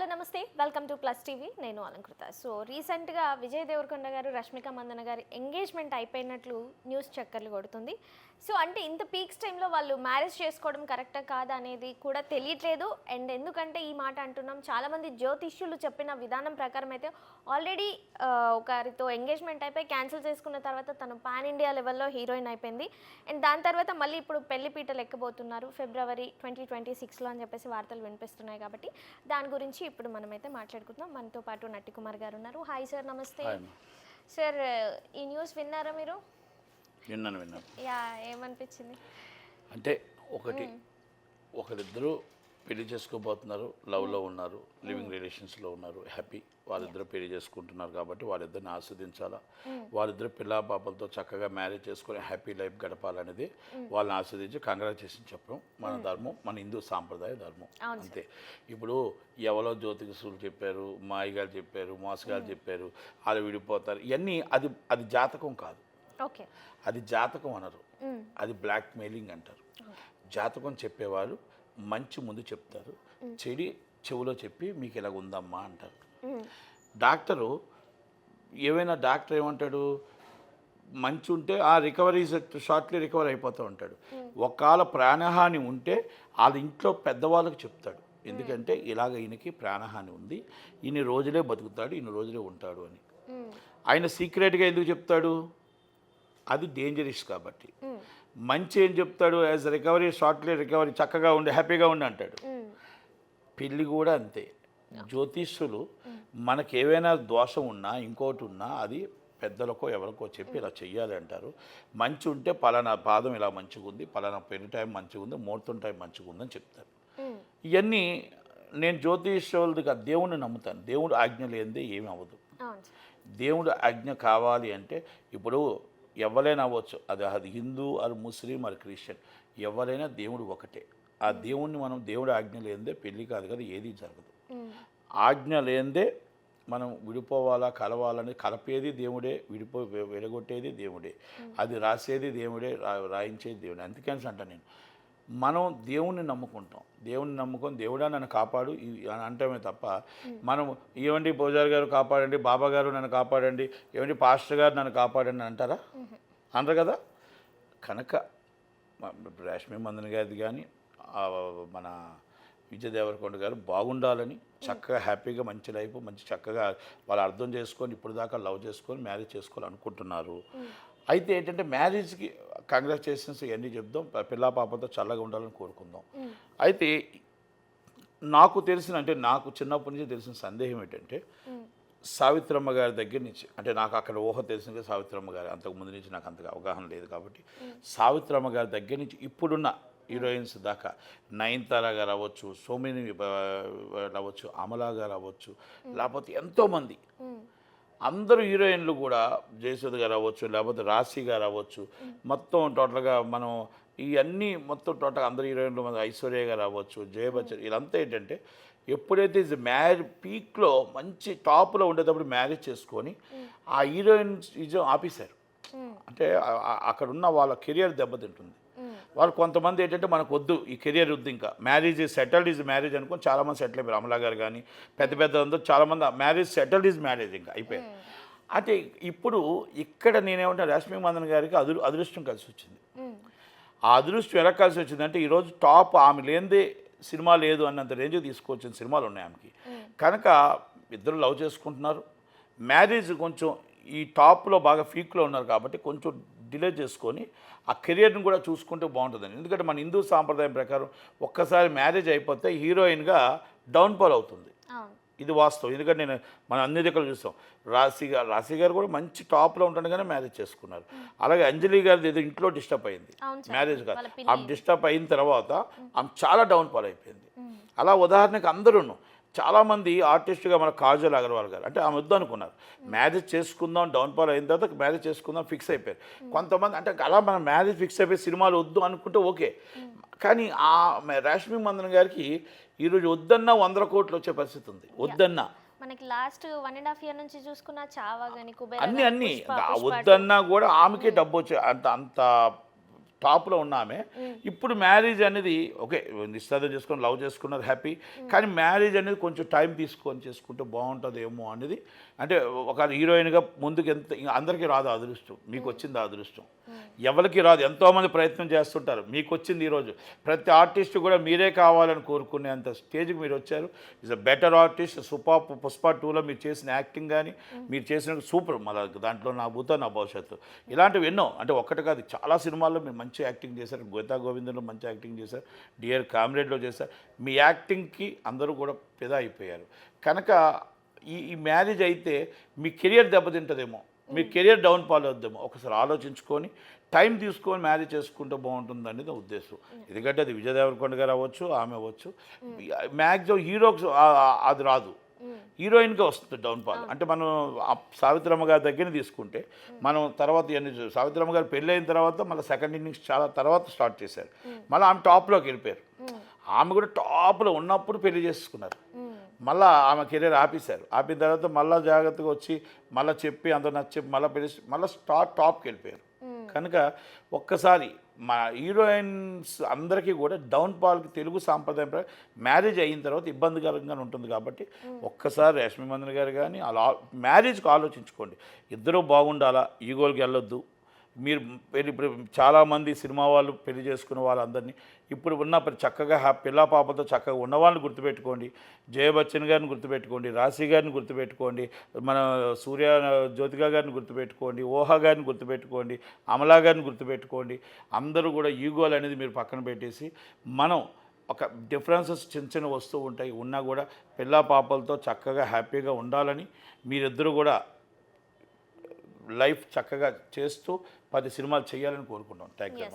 Hello నమస్తే welcome to plus TV నేను Alankrita. So రీసెంట్గా విజయ్ దేవరకొండ గారు రష్మిక మందన గారి ఎంగేజ్మెంట్ అయిపోయినట్లు న్యూస్ చక్కర్లు కొడుతుంది. సో అంటే ఇంత పీక్స్ టైంలో వాళ్ళు మ్యారేజ్ చేసుకోవడం కరెక్టా కాదా అనేది కూడా తెలియట్లేదు. అండ్ ఎందుకంటే ఈ మాట అంటున్నాం, చాలామంది జ్యోతిష్యులు చెప్పిన విధానం ప్రకారం అయితే ఆల్రెడీ ఒకరితో ఎంగేజ్మెంట్ అయిపోయి క్యాన్సిల్ చేసుకున్న తర్వాత తను పాన్ ఇండియా లెవెల్లో హీరోయిన్ అయిపోయింది. అండ్ దాని తర్వాత మళ్ళీ ఇప్పుడు పెళ్లి పీటలు ఎక్కబోతున్నారు ఫిబ్రవరి 2026లో అని చెప్పేసి వార్తలు వినిపిస్తున్నాయి. కాబట్టి దాని గురించి ఇప్పుడు మనమైతే మాట్లాడుకుందాం. మనతో పాటు నట్టి కుమార్ గారు ఉన్నారు. హాయ్ సార్, నమస్తే సార్. ఈ న్యూస్ విన్నారా మీరు? విన్నాను. యా, ఏమనిపించింది? అంటే ఒకరిద్దరు పెళ్లి చేసుకోబోతున్నారు, లవ్లో ఉన్నారు, లివింగ్ రిలేషన్స్లో ఉన్నారు, హ్యాపీ. వాళ్ళిద్దరు పెళ్లి చేసుకుంటున్నారు కాబట్టి వాళ్ళిద్దరిని ఆస్వాదించాలా, వాళ్ళిద్దరు పిల్ల పాపలతో చక్కగా మ్యారేజ్ చేసుకొని హ్యాపీ లైఫ్ గడపాలనేది వాళ్ళని ఆస్వాదించి కంగ్రాచులేషన్ చెప్పడం మన ధర్మం, మన హిందూ సాంప్రదాయ ధర్మం. అంతే. ఇప్పుడు ఎవరో జ్యోతిషులు చెప్పారు, మాయగారు చెప్పారు, మోసగారు చెప్పారు, వాళ్ళు విడిపోతారు, ఇవన్నీ అది జాతకం కాదు. ఓకే, అది జాతకం అనరు, అది బ్లాక్ మెయిలింగ్ అంటారు. జాతకం చెప్పేవాళ్ళు మంచి ముందు చెప్తారు, చెడి చెవులో చెప్పి మీకు ఇలాగ ఉందమ్మా అంటారు. డాక్టర్ ఏమంటాడు, మంచి ఉంటే ఆ రికవరీ షార్ట్లీ రికవర్ అయిపోతూ ఉంటాడు. ఒకవేళ ప్రాణహాని ఉంటే వాళ్ళ ఇంట్లో పెద్దవాళ్ళకి చెప్తాడు, ఎందుకంటే ఇలాగ ఈయనకి ప్రాణహాని ఉంది, ఇన్ని రోజులే బతుకుతాడు, ఇన్ని రోజులే ఉంటాడు అని. ఆయన సీక్రెట్గా ఎందుకు చెప్తాడు? అది డేంజరస్ కాబట్టి. మంచి ఏం చెప్తాడు? యాజ్ రికవరీ షార్ట్లీ రికవరీ, చక్కగా ఉండి హ్యాపీగా ఉండి అంటాడు. పెళ్ళి కూడా అంతే. జ్యోతిష్యులు మనకి ఏవైనా దోషం ఉన్నా ఇంకోటి ఉన్నా అది పెద్దలకో ఎవరికో చెప్పి ఇలా చెయ్యాలి అంటారు. మంచి ఉంటే పలానా పాదం ఇలా మంచిగా ఉంది, పలానా పెళ్లి టైం మంచిగా ఉంది, ముహూర్తం టైం మంచిగా ఉందని చెప్తారు. ఇవన్నీ నేను జ్యోతిష్యులదిగా దేవుణ్ణి నమ్ముతాను. దేవుడు ఆజ్ఞ లేనిదే ఏమి అవ్వదు. దేవుడు ఆజ్ఞ కావాలి అంటే ఇప్పుడు ఎవరైనా అవ్వచ్చు, అది హిందూ అది ముస్లిం అది క్రిస్టియన్, ఎవరైనా దేవుడు ఒకటే. ఆ దేవుణ్ణి మనం దేవుడు ఆజ్ఞ లేనిదే పెళ్ళి కాదు కదా, ఏది జరగదు. ఆజ్ఞ లేనిదే మనం విడిపోవాలా కలవాలని, కలిపేది దేవుడే, విడగొట్టేది దేవుడే, అది రాసేది దేవుడే, రాయించేది దేవుడే. అందుకని అంట నేను మనం దేవుణ్ణి నమ్ముకుంటాం, దేవుణ్ణి నమ్ముకొని దేవుడా నన్ను కాపాడు అని అంటామే తప్ప మనం ఏమండి పూజారి గారు కాపాడండి, బాబా గారు నన్ను కాపాడండి, ఏమండి పాస్టర్ గారు నన్ను కాపాడండి అంటారా? అనరు కదా. కనుక రష్మి మందన గారిది కానీ మన విజయ్ దేవరకొండ గారు బాగుండాలని, చక్కగా హ్యాపీగా మంచి లైఫ్ మంచి చక్కగా వాళ్ళు అర్థం చేసుకొని ఇప్పుడు దాకా లవ్ చేసుకొని మ్యారేజ్ చేసుకోవాలనుకుంటున్నారు. అయితే ఏంటంటే మ్యారేజ్కి కంగ్రాచులేషన్స్ ఇవన్నీ చెప్దాం, పిల్ల పాపతో చల్లగా ఉండాలని కోరుకుందాం. అయితే నాకు తెలిసిన, అంటే నాకు చిన్నప్పటి నుంచి తెలిసిన సందేహం ఏంటంటే, సావిత్రమ్మ గారి దగ్గర నుంచి, అంటే నాకు అక్కడ ఊహ తెలిసిందే సావిత్రమ్మ గారు, అంతకుముందు నుంచి నాకు అంతగా అవగాహన లేదు కాబట్టి సావిత్రమ్మ గారి దగ్గర నుంచి ఇప్పుడున్న హీరోయిన్స్ దాకా నయనతార గారు అవ్వచ్చు, సోమిని అవ్వచ్చు, అమలా గారు అవ్వచ్చు, లేకపోతే ఎంతోమంది అందరూ హీరోయిన్లు కూడా, జయసుధ గారు అవ్వచ్చు, లేకపోతే రాశి గారు అవ్వచ్చు, మొత్తం టోటల్గా మనం ఇవన్నీ మొత్తం టోటల్ అందరు హీరోయిన్లు, మన ఐశ్వర్య గారు అవ్వచ్చు, జయ బచ్చన్, వీళ్ళంతా ఏంటంటే ఎప్పుడైతే మ్యారేజ్ పీక్లో మంచి టాప్లో ఉండేటప్పుడు మ్యారేజ్ చేసుకొని ఆ హీరోయిన్స్ నిజం ఆపేశారు. అంటే అక్కడ ఉన్న వాళ్ళ కెరియర్ దెబ్బతింటుంది. వాళ్ళు కొంతమంది ఏంటంటే మనకు వద్దు, ఈ కెరియర్ వద్దు, ఇంకా మ్యారేజ్ సెటిల్డ్ ఈజ్ మ్యారేజ్ అనుకొని చాలామంది సెటిల్ అయిపోయారు. అమలా గారు కానీ పెద్ద అందరూ చాలామంది మ్యారేజ్ సెటిల్డ్ ఈజ్ మ్యారేజ్ ఇంకా అయిపోయారు. అంటే ఇప్పుడు ఇక్కడ నేనేమంటే రష్మి మందన్ గారికి అదృష్టం కలిసి వచ్చింది. ఆ అదృష్టం ఎలా కలిసి వచ్చిందంటే ఈరోజు టాప్ ఆమె లేనిదే సినిమా లేదు అన్నంత రేంజ్కి తీసుకొచ్చిన సినిమాలు ఉన్నాయి ఆమెకి. కనుక ఇద్దరు లవ్ చేసుకుంటున్నారు, మ్యారేజ్ కొంచెం ఈ టాప్లో బాగా పీక్లో ఉన్నారు కాబట్టి కొంచెం డిలే చేసుకొని ఆ కెరియర్ని కూడా చూసుకుంటే బాగుంటుందని. ఎందుకంటే మన హిందూ సాంప్రదాయం ప్రకారం ఒక్కసారి మ్యారేజ్ అయిపోతే హీరోయిన్గా డౌన్ఫాల్ అవుతుంది, ఇది వాస్తవం. ఎందుకంటే మనం అన్ని దగ్గర చూస్తాం. రాశి గారు కూడా మంచి టాప్లో ఉంటుండగానే మ్యారేజ్ చేసుకున్నారు. అలాగే అంజలి గారిది ఏదో ఇంట్లో డిస్టర్బ్ అయింది, మ్యారేజ్ కాదు, ఆమె డిస్టర్బ్ అయిన తర్వాత ఆమె చాలా డౌన్ఫాల్ అయిపోయింది. అలా ఉదాహరణకి అందరూ చాలామంది ఆర్టిస్ట్గా మన కాజల్ అగర్వాల్ గారు, అంటే ఆమె వద్దు అనుకున్నారు, మ్యారేజ్ చేసుకుందాం, డౌన్ఫాల్ అయిన తర్వాత మ్యారేజ్ చేసుకుందాం ఫిక్స్ అయిపోయారు. కొంతమంది అంటే అలా మనం మ్యారేజ్ ఫిక్స్ అయిపోయి సినిమాలు వద్దు అనుకుంటే ఓకే, కానీ ఆ రష్మి మందన్ గారికి ఈరోజు వద్దన్నా 100 కోట్లు వచ్చే పరిస్థితి ఉంది. వద్దన్నా మనకి లాస్ట్ 1.5 year నుంచి చూసుకున్న చావా గాని అన్ని వద్దన్నా కూడా ఆమెకే డబ్బు వచ్చే అంత టాప్లో ఉన్న ఆమె ఇప్పుడు మ్యారేజ్ అనేది ఓకే నిశ్చితార్థం చేసుకొని లవ్ చేసుకున్నారు హ్యాపీ, కానీ మ్యారేజ్ అనేది కొంచెం టైం తీసుకొని చేసుకుంటే బాగుంటుందేమో అనేది. అంటే ఒక హీరోయిన్గా ముందుకు ఎంత అందరికీ రాదు ఆ అదృష్టం, మీకు వచ్చింది ఆ అదృష్టం. ఎవరికి రాదు, ఎంతోమంది ప్రయత్నం చేస్తుంటారు, మీకు వచ్చింది ఈరోజు. ప్రతి ఆర్టిస్ట్ కూడా మీరే కావాలని కోరుకునేంత స్టేజ్కి మీరు వచ్చారు. Is a better artist. Pushpa 2లో మీరు చేసిన యాక్టింగ్ కానీ మీరు చేసిన సూపర్. మళ్ళీ దాంట్లో నా భూతో నా భవిష్యత్తు ఇలాంటివి ఎన్నో, అంటే ఒక్కటి కాదు చాలా సినిమాల్లో మీరు మంచి యాక్టింగ్ చేశారు. గీతా గోవిందంలో మంచి యాక్టింగ్ చేశారు, డియర్ కామ్రేడ్లో చేశారు. మీ యాక్టింగ్కి అందరూ కూడా ఫిదా అయిపోయారు. కనుక ఈ మ్యారేజ్ అయితే మీ కెరియర్ దెబ్బతింటుందేమో, మీ కెరియర్ డౌన్ ఫాల్ అవుద్దేమో. ఒకసారి ఆలోచించుకొని టైం తీసుకొని మ్యారేజ్ చేసుకుంటే బాగుంటుంది అనేది ఉద్దేశం. ఎందుకంటే అది విజయ్ దేవరకొండ గారు అవ్వచ్చు, ఆమె అవ్వచ్చు. మ్యాక్సిమం హీరోకి అది రాదు, హీరోయిన్గా వస్తుంది డౌన్ ఫాల్. అంటే మనం సావిత్రమ్మ గారి దగ్గర తీసుకుంటే మనం తర్వాత సావిత్రమ్మ గారు పెళ్ళి అయిన తర్వాత మళ్ళీ సెకండ్ ఇన్నింగ్స్ చాలా తర్వాత స్టార్ట్ చేశారు. మళ్ళీ ఆమె టాప్లోకి వెళ్ళిపోయారు. ఆమె కూడా టాప్లో ఉన్నప్పుడు పెళ్లి చేసుకున్నారు. మళ్ళీ ఆమె కెరీర్ ఆపేశారు. ఆపిన తర్వాత మళ్ళీ జాగ్రత్తగా వచ్చి మళ్ళీ చెప్పి అందరు నచ్చి మళ్ళీ పెళ్లి మళ్ళీ టాప్కి వెళ్ళిపోయారు. కనుక ఒక్కసారి మా హీరోయిన్స్ అందరికీ కూడా డౌన్ ఫాల్కి తెలుగు సాంప్రదాయం ప్రకారం మ్యారేజ్ అయిన తర్వాత ఇబ్బందికరంగా ఉంటుంది. కాబట్టి ఒక్కసారి రష్మి మందన గారు కానీ అలా మ్యారేజ్కి ఆలోచించుకోండి. ఇద్దరూ బాగుండాలా, ఈగోలకి వెళ్ళొద్దు. మీరు ఇప్పుడు చాలామంది సినిమా వాళ్ళు పెళ్లి చేసుకున్న వాళ్ళందరినీ ఇప్పుడు ఉన్న చక్కగా పిల్ల పాపతో చక్కగా ఉన్న వాళ్ళని గుర్తుపెట్టుకోండి. జయ బచ్చన్ గారిని గుర్తుపెట్టుకోండి, రాశి గారిని గుర్తుపెట్టుకోండి, మన సూర్య జ్యోతిక గారిని గుర్తుపెట్టుకోండి, ఓహా గారిని గుర్తుపెట్టుకోండి, అమలా గారిని గుర్తుపెట్టుకోండి. అందరూ కూడా ఈగోలు అనేది మీరు పక్కన పెట్టేసి మనం ఒక డిఫరెన్సెస్ చిన్న చిన్న వస్తూ ఉంటాయి, ఉన్నా కూడా పిల్ల పాపలతో చక్కగా హ్యాపీగా ఉండాలని మీరిద్దరూ కూడా లైఫ్ చక్కగా చేస్తూ 10 సినిమాలు చేయాలని కోరుకుంటాం. Thank you.